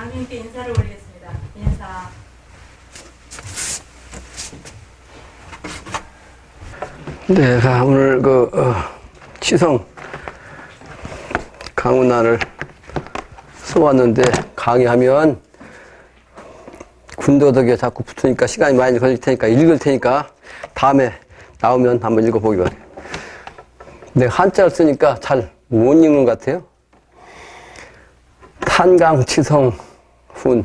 당님께 인사를 올리겠습니다. 인사. 내가 오늘 치성 강운난을 써왔는데 강의하면 군더더기에 자꾸 붙으니까 시간이 많이 걸릴 테니까 읽을 테니까 다음에 나오면 한번 읽어보기 바래요. 내가 한자를 쓰니까 잘 못 읽는 것 같아요. 탄강치성 훈.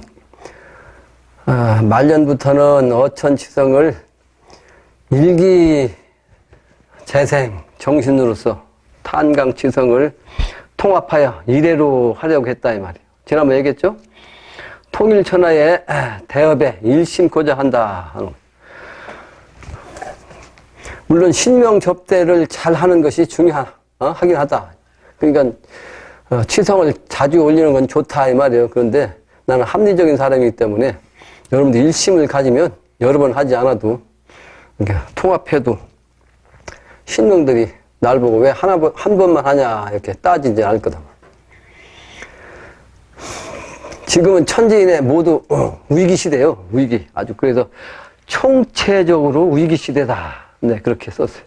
말년부터는 어천치성을 일기재생 정신으로서 탄강치성을 통합하여 일회로 하려고 했다 이 말이에요. 지난번에 얘기했죠? 통일천하의 대업에 일심코자 한다. 물론 신명접대를 잘 하는 것이 하긴 하다. 그러니까 치성을 자주 올리는 건 좋다 이 말이에요. 그런데 나는 합리적인 사람이기 때문에 여러분들 일심을 가지면 여러 번 하지 않아도 이렇게 통합해도 신명들이 날 보고 왜 한 번만 하냐 이렇게 따지지 않을 거다. 지금은 천지인의 모두 위기 시대예요. 위기. 아주 그래서 총체적으로 위기 시대다. 네, 그렇게 썼어요.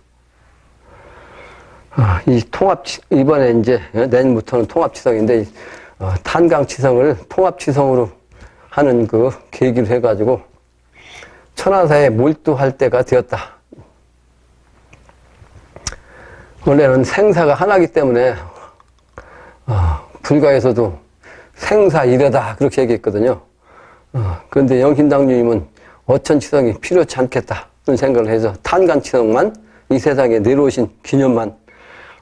이 이번에 이제 내년부터는 통합치성인데 탄강치성을 통합치성으로 하는 그 계기로 해가지고 천하사에 몰두할 때가 되었다. 원래는 생사가 하나이기 때문에 불가에서도 생사이래다 그렇게 얘기했거든요. 그런데 영신당주님은 어천치성이 필요치 않겠다 그런 생각을 해서 탄강치성만 이 세상에 내려오신 기념만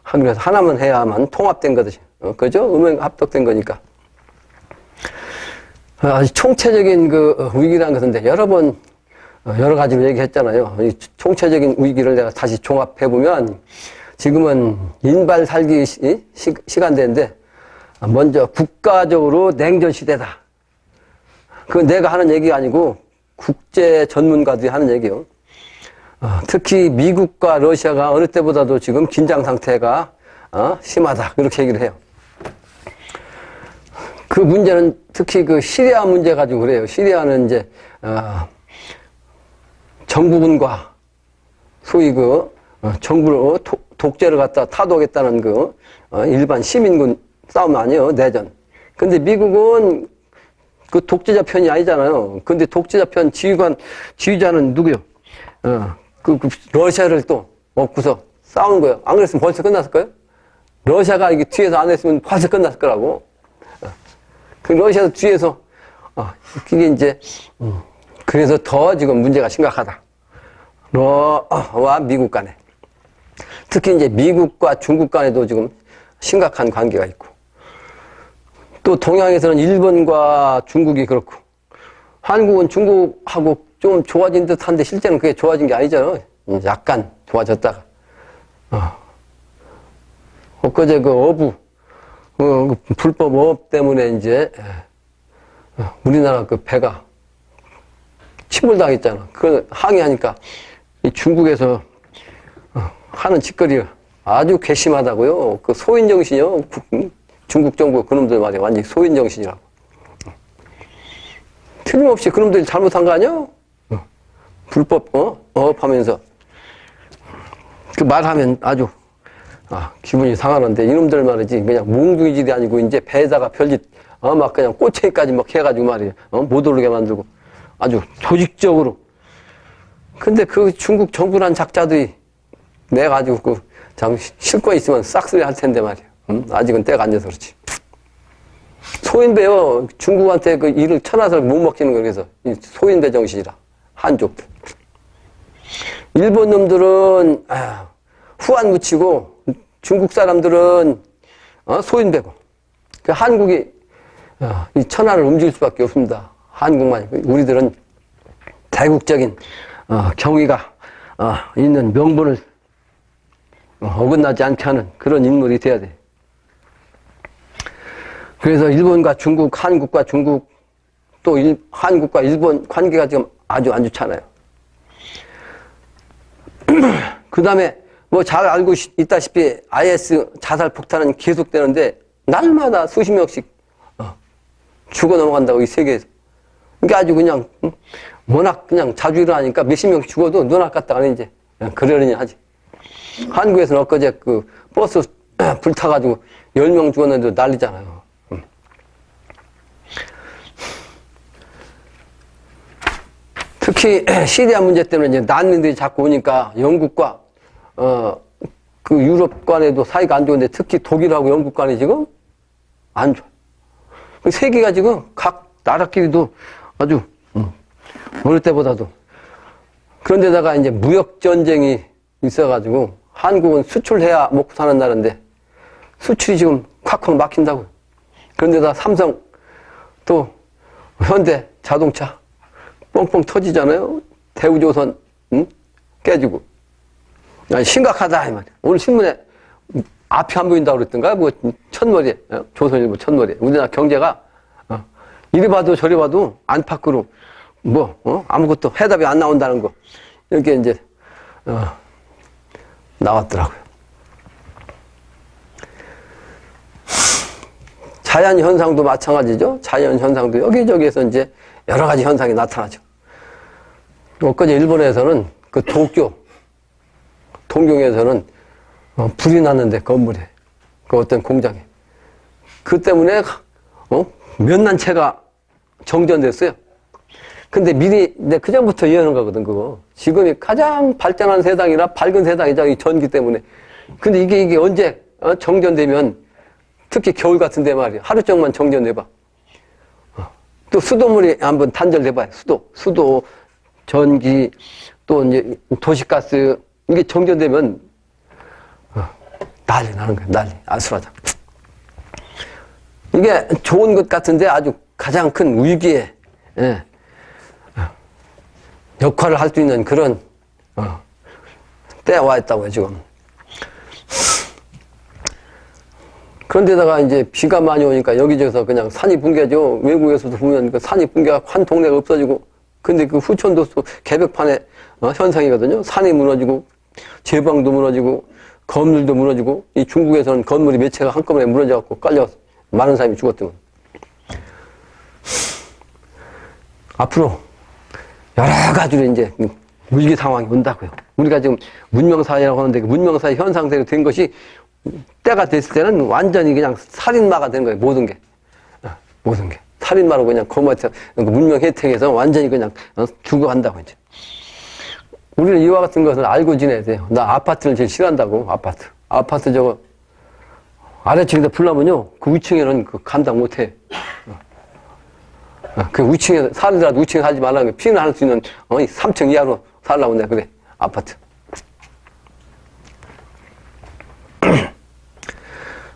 하기로 해서 하나만 해야만 통합된 거듯이 그죠? 합독된 거니까. 아주 총체적인 그 위기라는 것인데 여러 가지로 얘기했잖아요. 이 총체적인 위기를 내가 다시 종합해보면 지금은 인발 살기 시간대인데 먼저 국가적으로 냉전 시대다. 그건 내가 하는 얘기가 아니고 국제 전문가들이 하는 얘기예요. 특히 미국과 러시아가 어느 때보다도 지금 긴장 상태가 심하다. 그렇게 얘기를 해요. 그 문제는 특히 그 시리아 문제 가지고 그래요. 시리아는 이제 정부군과 소위 정부를 독재를 갖다 타도하겠다는 일반 시민군 싸움 아니에요. 내전. 근데 미국은 그 독재자 편이 아니잖아요. 근데 독재자 편 지휘자는 누구요? 러시아를 또 업고서 싸우는 거예요. 안 그랬으면 벌써 끝났을 거예요? 러시아가 이게 뒤에서 안 했으면 벌써 끝났을 거라고. 그 러시아도 뒤에서, 그게 이제, 그래서 더 지금 문제가 심각하다. 러와 미국 간에. 특히 이제 미국과 중국 간에도 지금 심각한 관계가 있고. 또 동양에서는 일본과 중국이 그렇고, 한국은 중국하고 좀 좋아진 듯 한데 실제는 그게 좋아진 게 아니잖아요. 약간 좋아졌다가. 엊그제 불법 어업 때문에 이제, 우리나라 그 배가 침몰당했잖아. 그걸 항의하니까 이 중국에서 하는 짓거리가 아주 괘씸하다고요. 그 소인정신이요. 중국 정부 그놈들 말이야. 완전히 소인정신이라고. 틀림없이 그놈들이 잘못한 거 아니야? 불법 어업하면서 그 말하면 아주 기분이 상하는데 이놈들 말이지 그냥 몽둥이질이 아니고 이제 배에다가 별짓 막 그냥 꼬챙이까지 막 해가지고 말이야 못 오르게 만들고 아주 조직적으로. 근데 그 중국 정부란 작자들이 내가 아주 참 실권 있으면 싹쓸이 할 텐데 말이야. 아직은 때가 안 돼서 그렇지. 소인배요. 중국한테 그 일을 천하설 못 먹히는 거 그래서 소인배 정신이라 한족들. 일본 놈들은 후안 묻히고 중국 사람들은 소인배고 그 한국이 이 천하를 움직일 수밖에 없습니다. 한국만. 우리들은 대국적인 경위가 있는 명분을 어긋나지 않게 하는 그런 인물이 돼야 돼. 그래서 일본과 중국, 한국과 중국 또 한국과 일본 관계가 지금 아주 안 좋잖아요. 그 다음에 뭐 잘 알고 있다시피 IS 자살 폭탄은 계속되는데 날마다 수십 명씩 죽어 넘어간다고, 이 세계에서. 이게 아주 그냥, 워낙 그냥 자주 일어나니까 몇십 명 죽어도 눈알 깠다가 이제, 그냥 그러려니 하지. 한국에서는 엊그제 그 버스 불타가지고 10명 죽었는데도 난리잖아요. 특히 시리아 문제 때문에 이제 난민들이 자꾸 오니까 영국과, 그 유럽 간에도 사이가 안 좋은데 특히 독일하고 영국 간에 지금 안 좋아. 세계가 지금 각 나라끼리도 아주, 어느 때보다도. 그런데다가 이제 무역전쟁이 있어가지고 한국은 수출해야 먹고 사는 나라인데 수출이 지금 콱콱 막힌다고요. 그런데다 삼성 또 현대 자동차 뻥뻥 터지잖아요. 대우조선 깨지고. 아니, 심각하다 이 말이야. 오늘 신문에 앞이 안 보인다고 그랬던가? 뭐 첫머리에, 조선일보 첫머리에 우리나라 경제가 이리 봐도 저리 봐도 안팎으로 아무것도 해답이 안 나온다는 거 이렇게 이제 나왔더라고요. 자연 현상도 마찬가지죠. 자연 현상도 여기저기에서 이제 여러 가지 현상이 나타나죠. 엊그제 일본에서는 그 동경에서는 불이 났는데 건물에 그 어떤 공장에 그 때문에 몇만 채가 정전됐어요. 근데 미리 그 전부터 이해하는 거거든 그거. 지금이 가장 발전한 세상이라 밝은 세상이죠. 이 전기 때문에. 근데 이게 언제 정전되면 특히 겨울 같은데 말이야. 하루 종만 정전해봐. 또 수도물이 한번 단절돼봐요. 수도, 전기, 또 이제 도시가스 이게 정전되면 난리 나는 거야. 난리. 아수라장. 이게 좋은 것 같은데 아주 가장 큰 위기에 역할을 할 수 있는 그런 때에 와 있다고요 지금. 그런데다가 이제 비가 많이 오니까 여기저기서 그냥 산이 붕괴죠. 외국에서도 보면 그 산이 붕괴가 한 동네가 없어지고. 근데 그 후천도 개벽판의 현상이거든요. 산이 무너지고 제방도 무너지고 건물도 무너지고. 이 중국에서는 건물이 몇 채가 한꺼번에 무너져갖고 깔려 많은 사람이 죽었더만. 앞으로 여러 가지로 이제 위기 상황이 온다고요. 우리가 지금 문명사회라고 하는데 그 문명사회 현상대로 된 것이 때가 됐을 때는 완전히 그냥 살인마가 되는 거예요. 모든 게. 모든 게. 살인마로 그냥 거마트 문명 혜택에서 완전히 그냥 죽어간다고 이제. 우리는 이와 같은 것을 알고 지내야 돼요. 나 아파트를 제일 싫어한다고. 아파트 저거 아래층에서 불나면요. 그 위층에는 그 감당 못 해. 그 위층에 살더라도 위층에 살지 말라는 게 피는 할 수 있는 3층 이하로 살라고 내가 그래. 아파트.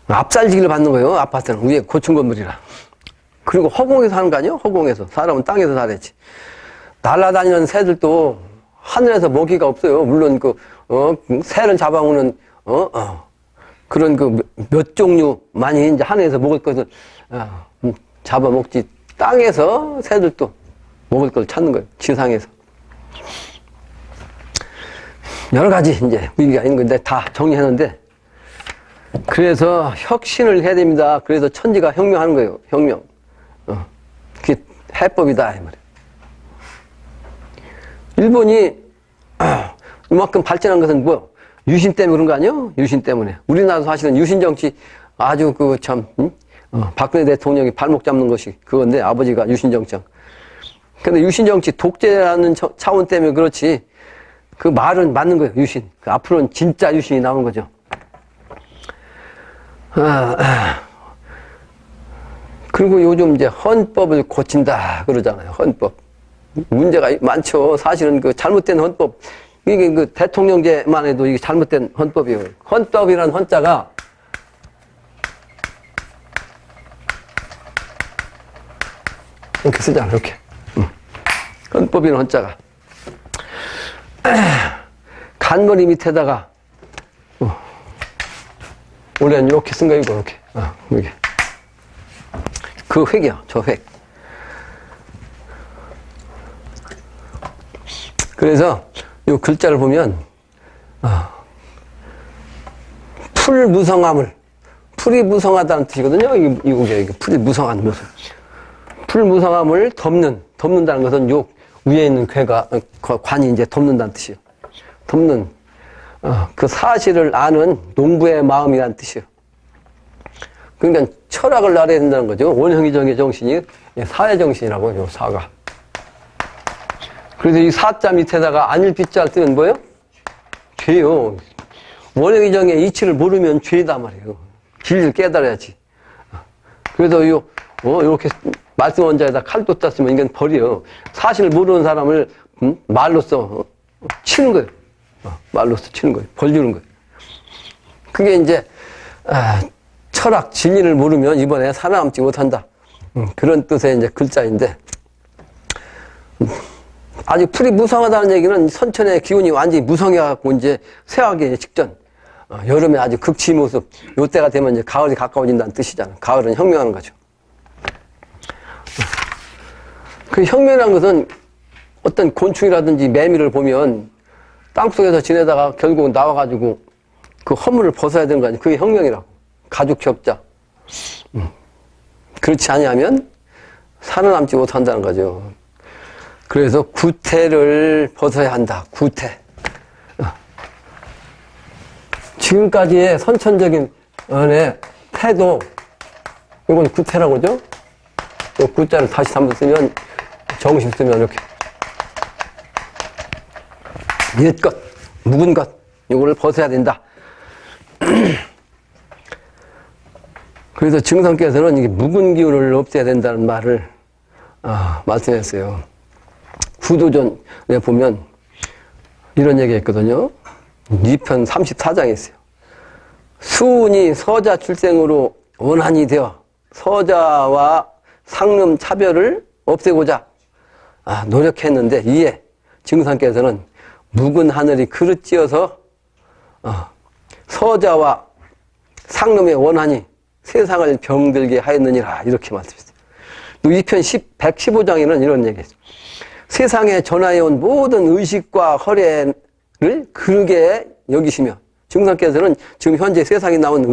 앞살지기를 받는 거예요. 아파트는 위에 고층 건물이라. 그리고 허공에서 하는 거 아니에요? 허공에서. 사람은 땅에서 살아야지. 날아다니는 새들도 하늘에서 먹이가 없어요. 물론 새를 잡아오는 그런 몇 종류 많이 이제 하늘에서 먹을 것을 잡아먹지. 땅에서 새들도 먹을 걸 찾는 거예요. 지상에서. 여러 가지 이제 위기가 있는 건데 다 정리했는데 그래서 혁신을 해야 됩니다. 그래서 천지가 혁명하는 거예요. 혁명. 그게 해법이다 이 말이에요. 일본이 이만큼 발전한 것은 유신 때문에 그런 거 아니에요? 유신 때문에. 우리나라도 사실은 유신 정치 아주 박근혜 대통령이 발목 잡는 것이 그건데 아버지가 유신 정치. 근데 유신 정치 독재라는 차원 때문에 그렇지 그 말은 맞는 거예요. 유신. 앞으로는 진짜 유신이 나오는 거죠. 그리고 요즘 이제 헌법을 고친다 그러잖아요. 헌법. 문제가 많죠. 사실은 그 잘못된 헌법. 이게 그 대통령제만 해도 이게 잘못된 헌법이에요. 헌법이라는 헌자가 이렇게 쓰잖아, 이렇게. 헌법이라는 헌자가. 간머리 밑에다가, 원래는 이렇게 쓴 거예요, 이렇게. 이게. 그 획이야, 저 획. 그래서 이 글자를 보면, 풀무성함을, 풀이 무성하다는 뜻이거든요. 이게 풀이 무성한 모습. 풀무상함을 덮는다는 것은 요 위에 있는 관이 이제 덮는다는 뜻이에요. 덮는, 그 사실을 아는 농부의 마음이라는 뜻이에요. 그러니까 철학을 알아야 된다는 거죠. 원형이정의 정신이 사회정신이라고, 요 사가. 그래서 이 사자 밑에다가 안일비자를 쓰면 뭐예요? 죄요. 원형이정의 이치를 모르면 죄다 말이에요. 진리를 깨달아야지. 그래서 이렇게 말씀 원자에다 칼도 땄으면 이건 벌이요. 사실을 모르는 사람을 말로써 치는 거예요. 말로써 치는 거예요. 벌 주는 거예요. 그게 이제 철학, 진리를 모르면 이번에 살아남지 못한다. 그런 뜻의 이제 글자인데, 아직 풀이 무성하다는 얘기는 선천의 기운이 완전히 무성해갖고 이제 쇠하기 직전, 여름에 아주 극치 모습, 요때가 되면 이제 가을이 가까워진다는 뜻이잖아. 가을은 혁명하는 거죠. 그 혁명이라는 것은 어떤 곤충이라든지 매미를 보면 땅속에서 지내다가 결국 나와가지고 그 허물을 벗어야 되는 거 아니에요. 그게 혁명이라고. 가죽격자. 그렇지 않으면 살아남지 못한다는 거죠. 그래서 구태를 벗어야 한다. 구태. 지금까지의 선천적인 태도, 이건 구태라고 그러죠? 이 구자를 다시 한번 쓰면, 정식 쓰면 이렇게. 옛것, 묵은 것, 이거를 벗어야 된다. 그래서 증상께서는 이게 묵은 기운을 없애야 된다는 말을 말씀했어요. 구도전에 보면 이런 얘기가 있거든요. 2편 34장에 있어요. 수운이 서자 출생으로 원한이 되어 서자와 상름 차별을 없애고자 노력했는데, 이에 증상께서는 묵은 하늘이 그릇지어서 서자와 상름의 원한이 세상을 병들게 하였느니라, 이렇게 말씀했어요. 또 2편 115장에는 이런 얘기가 있어요. 세상에 전하여온 모든 의식과 허례를 그르게 여기시며, 증상께서는 지금 현재 세상에 나온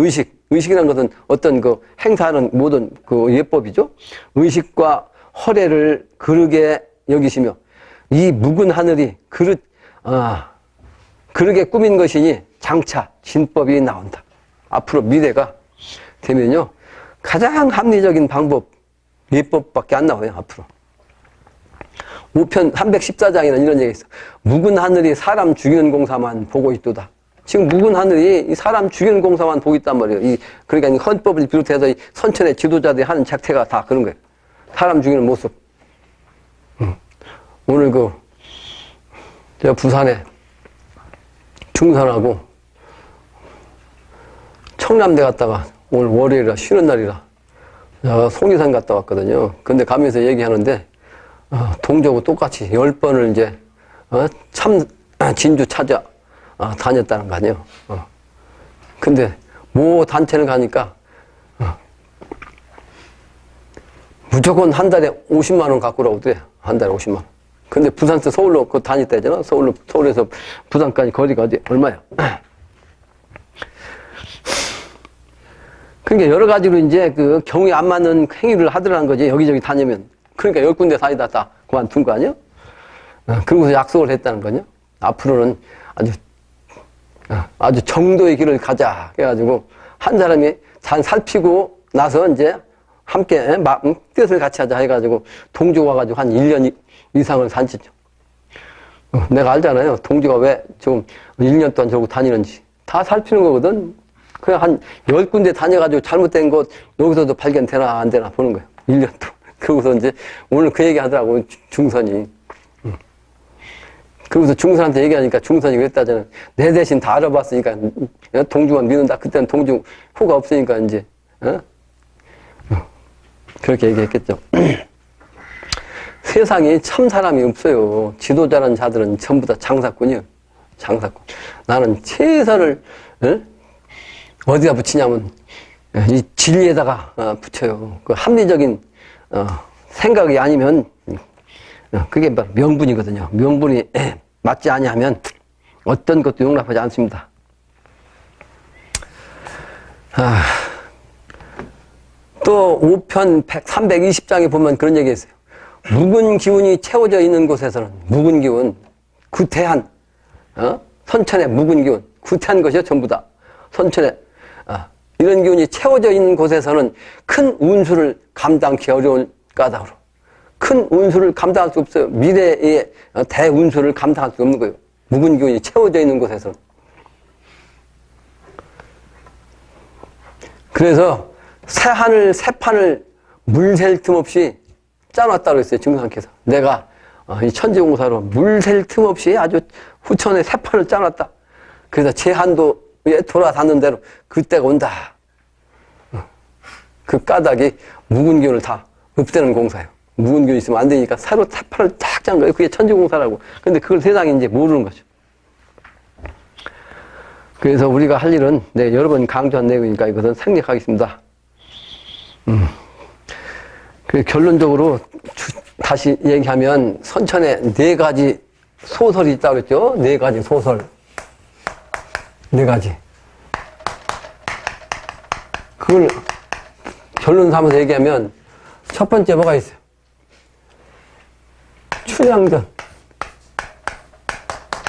의식이라는 것은 어떤 그 행사하는 모든 그 예법이죠. 의식과 허례를 그르게 여기시며, 이 묵은 하늘이 그르게 꾸민 것이니 장차 진법이 나온다. 앞으로 미래가 되면요, 가장 합리적인 방법, 예법밖에 안 나와요, 앞으로. 5편 314장에는 이런 얘기가 있어. 묵은 하늘이 사람 죽이는 공사만 보고 있도다. 지금 묵은 하늘이 이 사람 죽이는 공사만 보고 있단 말이에요. 그러니까 이 헌법을 비롯해서 이 선천의 지도자들이 하는 작태가 다 그런 거예요. 사람 죽이는 모습. 오늘 제가 부산에 중산하고 청남대 갔다가 오늘 월요일이라 쉬는 날이라 송리산 갔다 왔거든요. 근데 가면서 얘기하는데 동조하고 똑같이 10번을 이제 진주 찾아 다녔다는 거 아니에요. 근데 모 단체는 가니까 무조건 한 달에 50만 원 갖고 오라고 그래요. 한 달에 50만 원. 근데 부산에서 서울로 다녔다 했잖아. 서울에서 부산까지 거리가 얼마야? 그러니까 여러 가지로 이제 그 경우에 안 맞는 행위를 하더라는 거지. 여기저기 다니면. 그러니까 10군데 다니다 다 그만둔 거 아니야? 그러고서 약속을 했다는 거냐? 앞으로는 아주 정도의 길을 가자. 그래가지고 한 사람이 잘 살피고 나서 이제 함께 뜻을 같이 하자 해가지고 동조 와가지고 한 1년 이상을 산지죠. 내가 알잖아요. 동조가 왜 지금 1년 동안 저러고 다니는지. 다 살피는 거거든. 그냥 한 10군데 다녀가지고 잘못된 것 여기서도 발견되나 안 되나 보는 거예요. 1년 동안. 그러고서 이제 오늘 그 얘기 하더라고, 중선이. 그러고서 중선한테 얘기하니까 중선이 그랬다잖아. 내 대신 다 알아봤으니까 동주만 믿는다. 그때는 동주 후가 없으니까 이제, 그렇게 얘기했겠죠. 세상에 참 사람이 없어요. 지도자라는 자들은 전부 다 장사꾼이에요. 장사꾼. 나는 최선을, 어디다 붙이냐면, 이 진리에다가 붙여요. 그 합리적인, 생각이 아니면, 그게 바로 명분이거든요. 명분이 맞지 아니하면 어떤 것도 용납하지 않습니다. 또 5편 320장에 보면 그런 얘기 있어요. 묵은 기운이 채워져 있는 곳에서는, 묵은 기운, 구태한, 선천의 묵은 기운, 구태한 것이요, 전부 다. 선천에, 이런 기운이 채워져 있는 곳에서는 큰 운수를 감당하기 어려운 까닭으로. 큰 운수를 감당할 수 없어요. 미래의 대운수를 감당할 수 없는 거예요. 묵은 기운이 채워져 있는 곳에서는. 그래서 새 하늘, 새 판을 물샐 틈 없이 짜놨다고 그랬어요. 증상께서. 내가 이 천지공사로 물샐 틈 없이 아주 후천에 새 판을 짜놨다. 그래서 제한도에 돌아닿는 대로 그때가 온다. 그 까닭이 묵은 기운을 다 없애는 공사예요. 묵은 기운이 있으면 안 되니까 새로 새 판을 딱 짠 거예요. 그게 천지공사라고. 근데 그걸 세상이 이제 모르는 거죠. 그래서 우리가 할 일은, 네, 여러 번 강조한 내용이니까 이것은 생략하겠습니다. 그 결론적으로 다시 얘기하면 선천에 4가지 소설이 있다고 그랬죠? 4가지 소설. 4가지. 그걸 결론 삼아서 얘기하면 첫 번째 뭐가 있어요? 춘향전.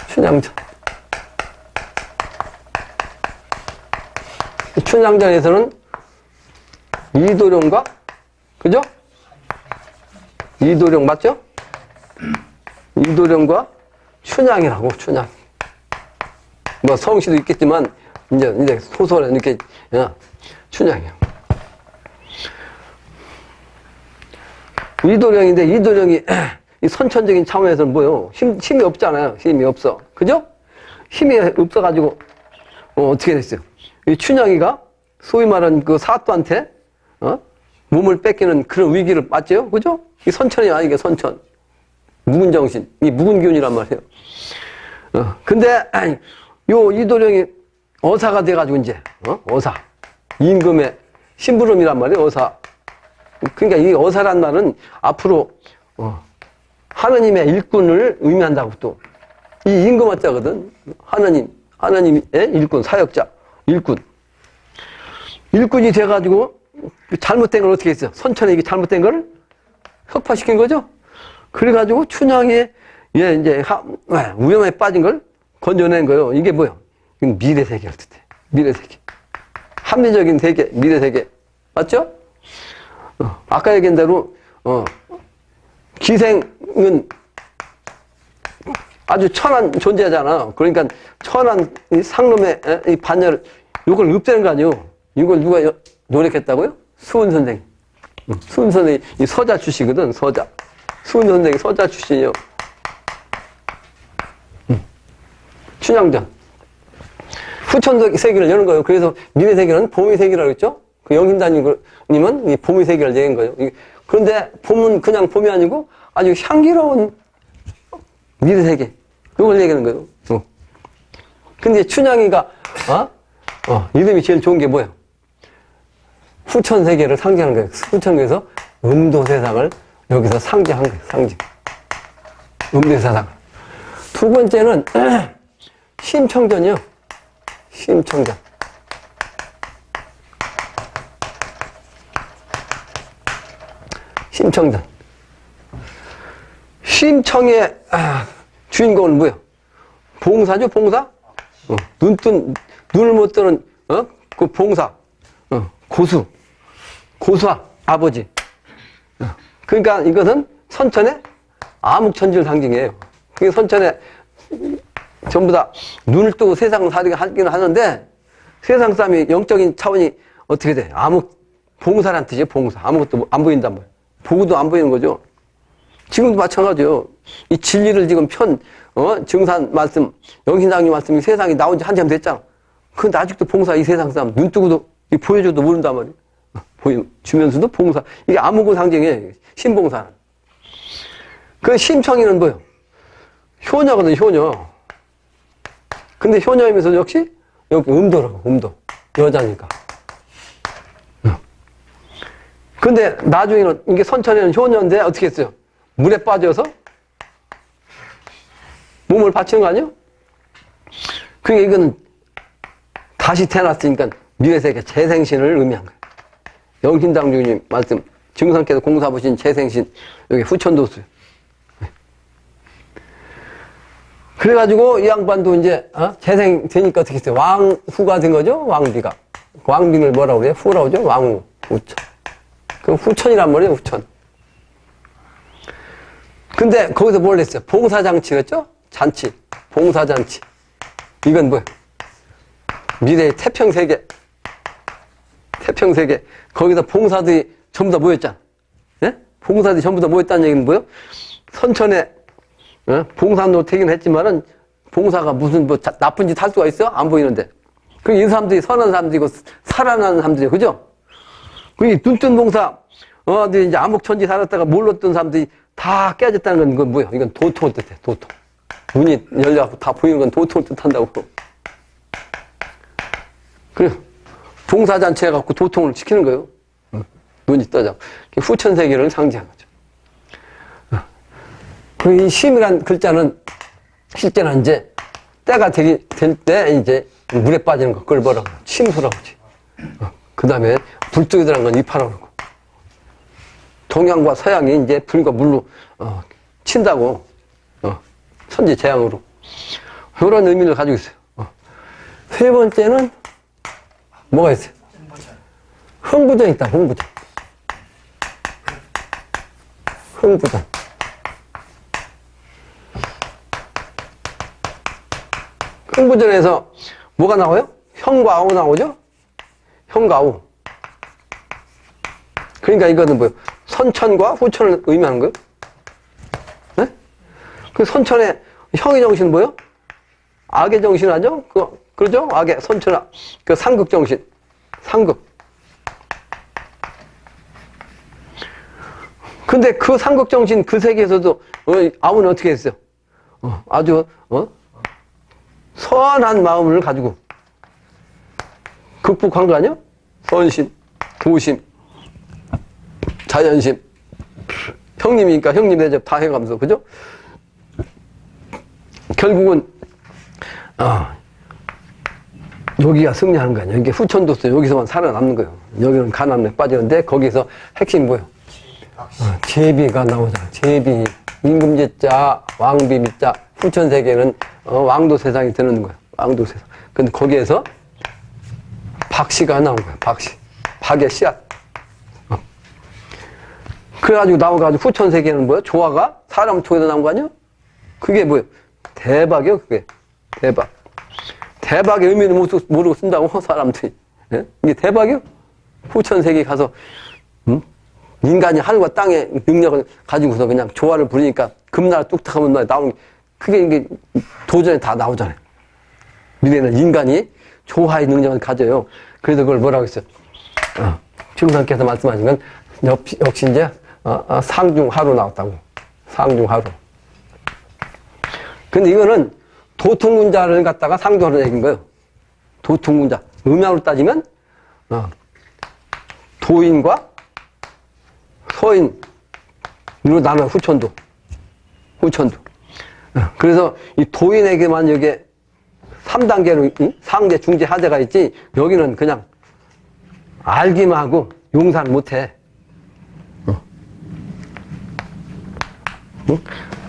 춘향전. 춘향전에서는 이도령과, 그죠? 이도령 맞죠? 이도령과 춘향이라고, 춘향. 뭐 성씨도 있겠지만, 이제 소설에 이렇게, 춘향이요. 이도령인데, 이도령이 이 선천적인 차원에서는 뭐요? 힘이 없잖아요. 힘이 없어. 그죠? 힘이 없어가지고, 어떻게 됐어요? 이 춘향이가 소위 말하는 그 사또한테, 몸을 뺏기는 그런 위기를 맞죠? 그죠? 이 선천이 아니게 선천. 묵은 정신. 이 묵은 기운이란 말이에요. 근데, 요 이도령이 어사가 돼가지고 이제, 어사. 임금의 심부름이란 말이에요, 어사. 그러니까 이 어사란 말은 앞으로, 하느님의 일꾼을 의미한다고 또. 이 임금어자거든. 하느님의 일꾼, 사역자, 일꾼. 일꾼이 돼가지고 잘못된 걸 어떻게 했어요? 선천에 이게 잘못된 걸 혁파시킨 거죠? 그래가지고 춘향이 이제 위험에 빠진 걸 건져낸 거예요. 이게 뭐예요? 이건 미래세계를 뜻해. 미래세계. 합리적인 세계, 미래세계. 맞죠? 아까 얘기한 대로, 기생은 아주 천한 존재잖아. 그러니까 천한 이 상놈의 이 반열을, 이걸 없애는 거 아니에요. 이걸 누가 노력했다고요? 수은 선생. 수은 선생이 이 서자 출시거든, 서자. 수은 선생이 서자 출신이요. 춘향전. 후천 세계를 여는 거예요. 그래서 미래 세계는 봄의 세계라고 했죠? 그 영hin다님은 이 봄의 세계를 얘기한 거예요. 그런데 봄은 그냥 봄이 아니고 아주 향기로운 미래 세계. 이걸 얘기하는 거예요. 근데 춘향이가, 이름이 제일 좋은 게 뭐예요? 후천 세계를 상징하는 거예요. 후천에서 음도 세상을 여기서 상징한 거예요. 상징. 음도 세상. 두 번째는 심청전이요. 심청전. 심청전. 심청의 주인공은 뭐예요? 봉사죠, 봉사? 눈을 못 뜨는, 그 봉사. 고수와 아버지. 그러니까 이것은 선천의 암흑천지를 상징해요. 그게 선천에 전부 다 눈을 뜨고 세상을 살게 하기는 하는데 세상 사람이 영적인 차원이 어떻게 돼? 봉사란 뜻이에요, 봉사. 아무것도 안 보인단 말이에요. 보고도 안 보이는 거죠. 지금도 마찬가지예요. 이 진리를 지금 증산 말씀, 영신당님 말씀이 세상에 나온 지 한참 됐잖아. 근데 아직도 봉사, 이 세상 사람 눈 뜨고도 보여줘도 모른단 말이에요. 주면서도 봉사. 이게 암흑을 상징해, 신봉사는. 그 심청이는 뭐예요? 효녀거든, 효녀. 근데 효녀이면서 역시 여기 음도라고, 음도. 여자니까. 근데 나중에는 이게 선천에는 효녀인데 어떻게 했어요? 물에 빠져서 몸을 바치는 거 아니에요? 그러니까 이건 다시 태어났으니까 미래세계 재생신을 의미한 거예요. 영신당주님 말씀, 증상께서 공사 보신 재생신, 여기 후천도수. 그래가지고 이 양반도 이제, 재생 되니까 어떻게 했어요? 왕후가 된 거죠? 왕비가. 왕비를 뭐라고 그래요? 후라고 하죠? 왕후, 후천. 그 후천이란 말이에요, 후천. 근데 거기서 뭘 했어요? 봉사장치였죠? 잔치. 봉사잔치. 이건 뭐예요? 미래의 태평세계. 태평세계. 거기서 봉사들이 전부 다 모였잖아. 예? 봉사들이 전부 다 모였다는 얘기는 뭐예요? 선천에, 봉사노태긴 했지만은, 봉사가 무슨 뭐 나쁜 짓 할 수가 있어? 안 보이는데. 그 이 사람들이 선한 사람들이고, 살아나는 사람들이에요. 그죠? 그 눈뜬 봉사, 이제 암흑천지 살았다가 몰랐던 사람들이 다 깨졌다는 건 이건 뭐예요? 이건 도통을 뜻해, 도통. 눈이 열려갖고 다 보이는 건 도통을 뜻한다고. 그래. 봉사잔치 해갖고 도통을 시키는 거예요. 눈이 떠져. 후천세계를 상징한 거죠. 이 심이란 글자는 실제는 이제 때가 될 때 이제 물에 빠지는 거, 그걸 뭐라고 하지? 침수라고 하지. 그 다음에 불 쪽에 들어간 건 이파라고 그러고. 동양과 서양이 이제 불과 물로, 친다고, 천지재앙으로. 이런 의미를 가지고 있어요. 세 번째는 뭐가 있어요? 흥부전 있다, 흥부전. 흥부전. 흥부전에서 뭐가 나와요? 형과 아우 나오죠? 형과 아우. 그러니까 이거는 뭐예요? 선천과 후천을 의미하는 거예요? 네? 그 선천의 형의 정신은 뭐예요? 악의 정신 하죠? 그러죠? 악의 선천아. 그 상극 정신. 상극. 근데 그 상극 정신 그 세계에서도 아우는 어떻게 했어요? 아주 선한 마음을 가지고 극복한 거 아니야? 선심, 도심, 자연심. 형님이니까 형님 대접 다 해가면서, 그죠? 결국은 여기가 승리하는 거 아니야. 이게 후천도수 여기서만 살아남는 거예요. 여기는 가난에 빠지는데 거기서 핵심이 뭐예요? 제비가 나오잖아. 제비, 임금제자, 왕비미자, 후천세계는 왕도 세상이 되는 거예요. 왕도 세상. 근데 거기에서 박씨가 나온 거예요. 박씨. 박의 씨앗. 그래가지고 나와가지고 후천세계는 뭐예요? 조화가 사람 통해서 나온 거 아니야? 그게 뭐예요? 대박이요, 그게. 대박. 대박의 의미를 모르고 쓴다고, 사람들이. 예? 이게 대박이요? 후천세계 가서, 인간이 하늘과 땅의 능력을 가지고서 그냥 조화를 부리니까 금나라 뚝딱 하면 나오는 게, 그게 이게 도전에 다 나오잖아요. 미래는 인간이 조화의 능력을 가져요. 그래서 그걸 뭐라고 했어요? 중상께서 말씀하신 건 역시 이제, 상중하로 나왔다고. 상중하로. 근데 이거는 도통문자를 갖다가 상조하는 얘기인 거예요. 도통문자. 음양으로 따지면, 도인과 서인으로 나눠, 후천도. 후천도. 그래서 이 도인에게만 여기에 3단계로 상대, 중재, 하대가 있지, 여기는 그냥 알기만 하고 용서는 못해.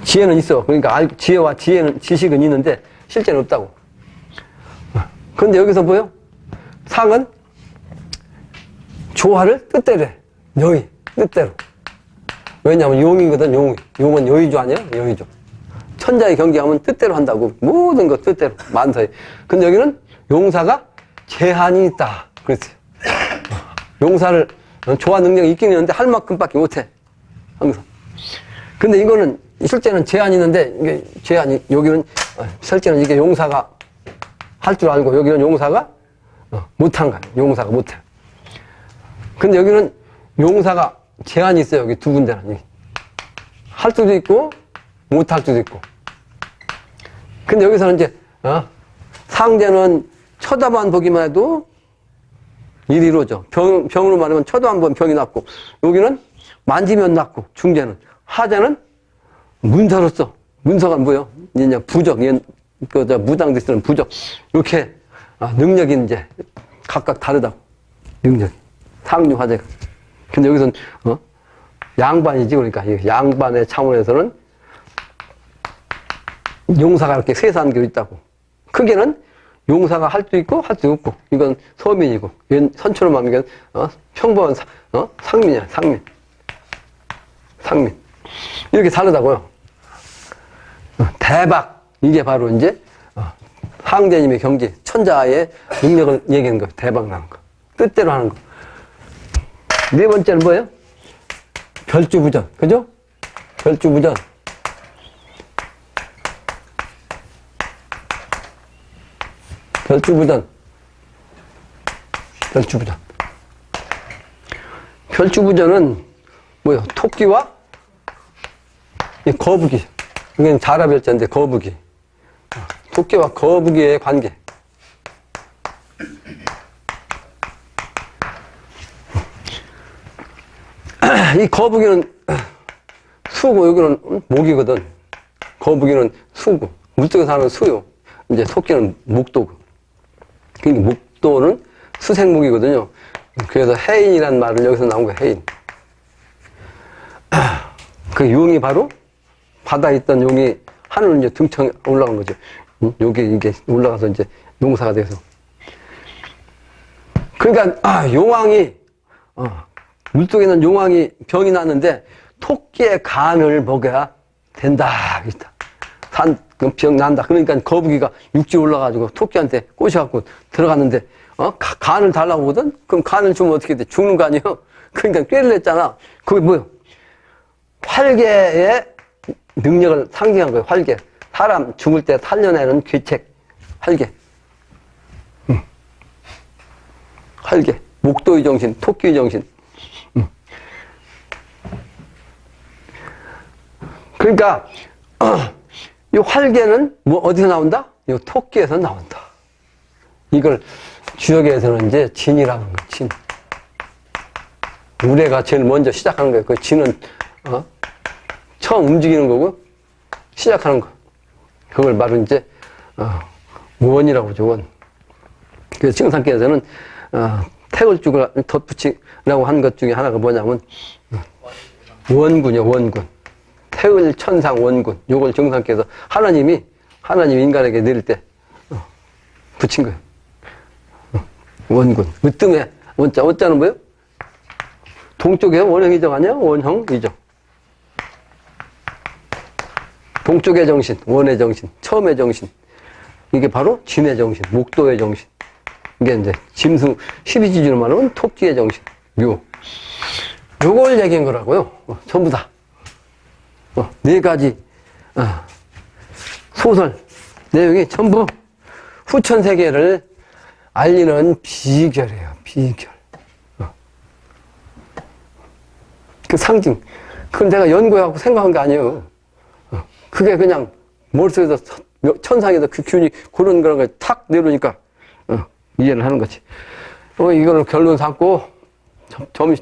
지혜는 있어. 그러니까 지혜와 지식은 있는데 실제는 없다고. 그런데 여기서 뭐요? 상은 조화를 뜻대로 해. 여의, 뜻대로. 왜냐하면 용이거든, 용. 용은 여의조 아니야? 여의조. 천자의 경기하면 뜻대로 한다고. 모든 것 뜻대로. 만사에. 근데 여기는 용사가 제한이 있다. 그랬어요. 용사를 조화 능력이 있긴 있는데 할 만큼밖에 못해. 항상. 근데 이거는 실제는 제한이 있는데 이게 제한이 여기는 실제는 이게 용사가 할 줄 알고 여기는 용사가 못한 거야. 용사가 못해. 근데 여기는 용사가 제한이 있어요. 여기 두 군데는 할 수도 있고 못 할 수도 있고. 근데 여기서는 이제 상대는 쳐다만 보기만 해도 일이 이루어져. 병으로 말하면 쳐다만 보면 병이 낫고, 여기는 만지면 낫고, 중재는. 하재는 문서로서, 문서가 뭐예요? 이제 부적, 무당들 쓰는 부적. 이렇게 능력이 이제 각각 다르다고. 능력이. 상류 화제가. 근데 여기서는, 양반이지. 그러니까 이 양반의 차원에서는 용사가 이렇게 세세한 게 있다고. 크게는 용사가 할 수 있고 할 수 없고. 이건 서민이고. 선처럼 하면 평범한 상민이야, 상민. 상민. 이렇게 다르다고요. 대박. 이게 바로 이제 황제님의 경지, 천자의 능력을 얘기하는 거. 대박 나는 거. 뜻대로 하는 거. 네 번째는 뭐예요? 별주부전. 그죠? 별주부전. 별주부전. 별주부전. 별주부전은 뭐예요? 토끼와 이 거북이. 이건 자라별자인데 거북이. 토끼와 거북이의 관계. 이 거북이는 수고, 여기는 목이거든. 거북이는 수고. 물속에 사는 수요. 이제 토끼는 목도고. 그러니까 목도는 수생목이거든요. 그래서 해인이라는 말을 여기서 나온 거예요, 해인. 그 용이 바로 바다에 있던 용이 하늘로 이제 등청 올라간 거죠. 여기 이게 올라가서 이제 용사가 돼서. 그러니까, 용왕이, 물속에 있는 용왕이 병이 났는데 토끼의 간을 먹여야 된다. 병 난다. 그러니까 거북이가 육지 올라가지고 토끼한테 꼬셔갖고 들어갔는데, 간을 달라고 하거든? 그럼 간을 주면 어떻게 돼? 죽는 거 아니에요? 그러니까 꾀를 냈잖아. 그게 뭐예요? 활개의 능력을 상징한 거예요, 활개. 사람 죽을 때 살려내는 괴책. 활개. 활개. 목도의 정신, 토끼의 정신. 그러니까, 이 활개는 뭐 어디서 나온다? 이 토끼에서 나온다. 이걸 주역에서는 이제 진이라는 거예요, 진. 우레가 제일 먼저 시작하는 거예요. 그 진은, 처음 움직이는 거고, 시작하는 거. 그걸 바로 이제, 원이라고 하죠, 원. 그래서 칭상께서는, 태글죽을 덧붙이라고 한 것 중에 하나가 뭐냐면, 원군이요, 원군. 태을 천상 원군. 요걸 정상께서 하나님 인간에게 내릴 때, 붙인 거예요. 원군. 으뜸에, 원자는 뭐예요? 동쪽에 원형이정 아니야? 원형이정. 동쪽의 정신, 원의 정신, 처음의 정신. 이게 바로 진의 정신, 목도의 정신. 이게 이제 짐수 12지주로 말하면 토끼의 정신, 묘. 요걸 얘기한 거라고요. 전부 다. 네 가지 소설 내용이 전부 후천세계를 알리는 비결이에요. 비결. 그 상징. 그건 내가 연구해갖고 생각한 게 아니에요. 그게 그냥 머릿속에서 천상에서 그 균이 그런 걸 탁 내려오니까 이해를 하는 거지. 이거를 결론 삼고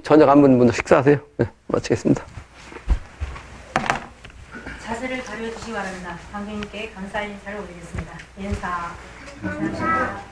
저녁 안 먹는 분들 식사하세요. 네, 마치겠습니다. 자세를 가려주시기 바랍니다. 관객님께 감사 인사를 올리겠습니다. 인사. 감사합니다.